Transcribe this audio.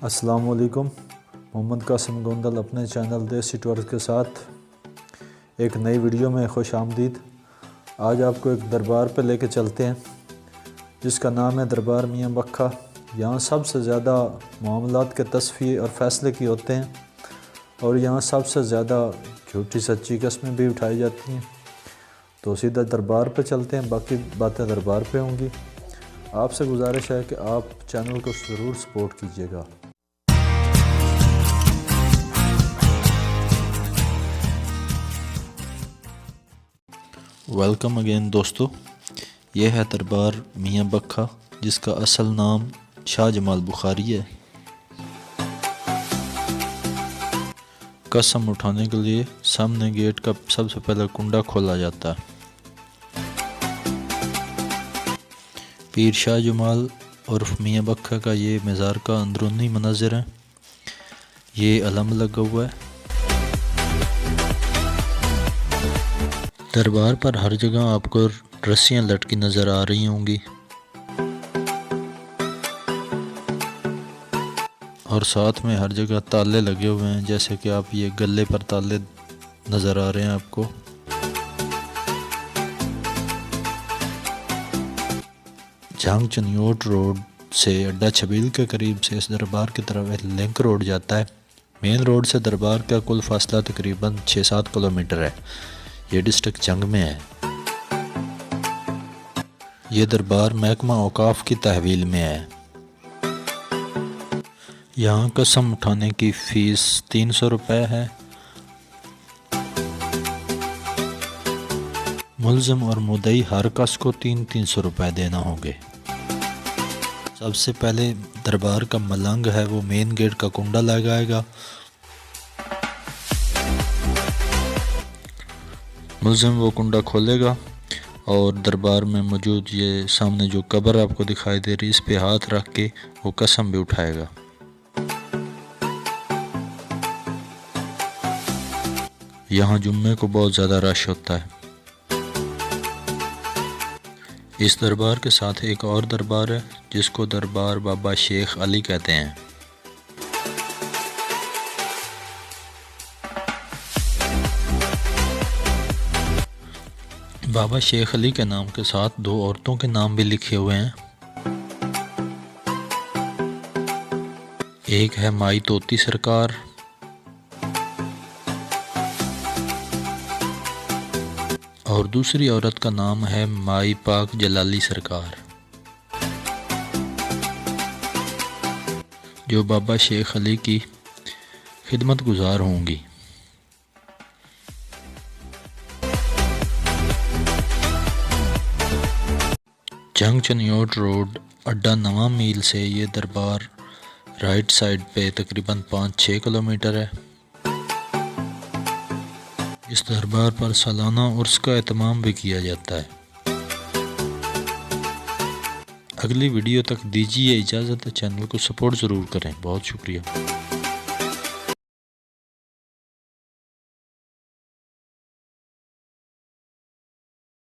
अस्सलाम वालेकुम। मोहम्मद कासिम गोंदल अपने चैनल देसी टूर्स के साथ एक नई वीडियो में खुश आमदीद। आज आपको एक दरबार पे लेके चलते हैं जिसका नाम है दरबार मियाँ बख्खा। यहाँ सबसे ज़्यादा मामलात के तस्फ़ी और फ़ैसले की होते हैं और यहाँ सबसे ज़्यादा झूठी सच्ची कस्में भी उठाई जाती हैं। तो सीधा दरबार पे चलते हैं, बाकी बातें दरबार पे होंगी। आपसे गुजारिश है कि आप चैनल को ज़रूर सपोर्ट कीजिएगा। वेलकम अगेन दोस्तों, यह है दरबार मियाँ बख्खा जिसका असल नाम शाह जमाल बुखारी है। कसम उठाने के लिए सामने गेट का सबसे पहले कुंडा खोला जाता है। पीर शाह जमाल और मियाँ बख्खा का ये मज़ार का अंदरूनी मनाज़िर है। ये अलम लगा हुआ है। दरबार पर हर जगह आपको रस्सियाँ लटकी नज़र आ रही होंगी और साथ में हर जगह ताले लगे हुए हैं, जैसे कि आप ये गले पर ताले नज़र आ रहे हैं आपको। झांग चनियोट रोड से अड्डा छबील के करीब से इस दरबार की तरफ एक लिंक रोड जाता है। मेन रोड से दरबार का कुल फासला तकरीबन 6-7 किलोमीटर है। ये डिस्ट्रिक्ट जंग में है। ये दरबार महकमा औकाफ की तहवील में है। यहाँ कसम उठाने की फ़ीस 300 रुपये है। मुल्ज़िम और मुद्दई हर कस को 300 रुपये देना होंगे। सबसे पहले दरबार का मलंग है वो मेन गेट का कुंडा लगाएगा। मुल्ज़िम वो कुंडा खोलेगा और दरबार में मौजूद ये सामने जो कब्र आपको दिखाई दे रही है, इस पे हाथ रख के वो कसम भी उठाएगा। यहाँ जुम्मे को बहुत ज़्यादा रश होता है। इस दरबार के साथ एक और दरबार है जिसको दरबार बाबा शेख अली कहते हैं। बाबा शेख अली के नाम के साथ 2 औरतों के नाम भी लिखे हुए हैं। एक है माई तोती सरकार और दूसरी औरत का नाम है माई पाक जलाली सरकार, जो बाबा शेख अली की खिदमत गुजार होंगी। जंग चनियोट रोड अड्डा नवा मील से ये दरबार राइट साइड पे तकरीबन 5-6 किलोमीटर है। इस दरबार पर सालाना उर्स का एहतमाम भी किया जाता है। अगली वीडियो तक दीजिए इजाज़त। चैनल को सपोर्ट ज़रूर करें। बहुत शुक्रिया।